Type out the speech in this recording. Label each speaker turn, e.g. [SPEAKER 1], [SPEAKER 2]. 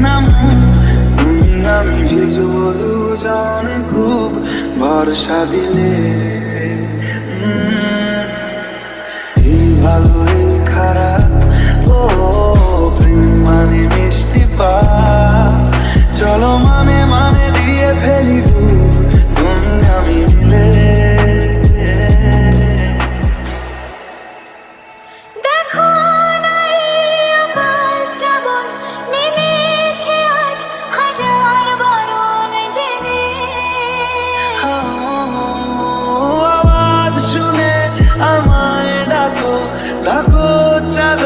[SPEAKER 1] নামো, তুমি আমি ভিজবো দুজন খুব ভরসা দিলে। এই ভালো এই খারাপ, ও প্রেম মানে মিষ্টি পা, চলো মানে মানে দিয়ে ফেলি ডুব, তুমি আমি মিলে।
[SPEAKER 2] দেখো না এই আকাশ শ্রাবণ, নেমেছে আজ হাজার বারণ জেনে।
[SPEAKER 1] আওয়াজ শুনে আমায় ডাকো, ডাকো চাঁদ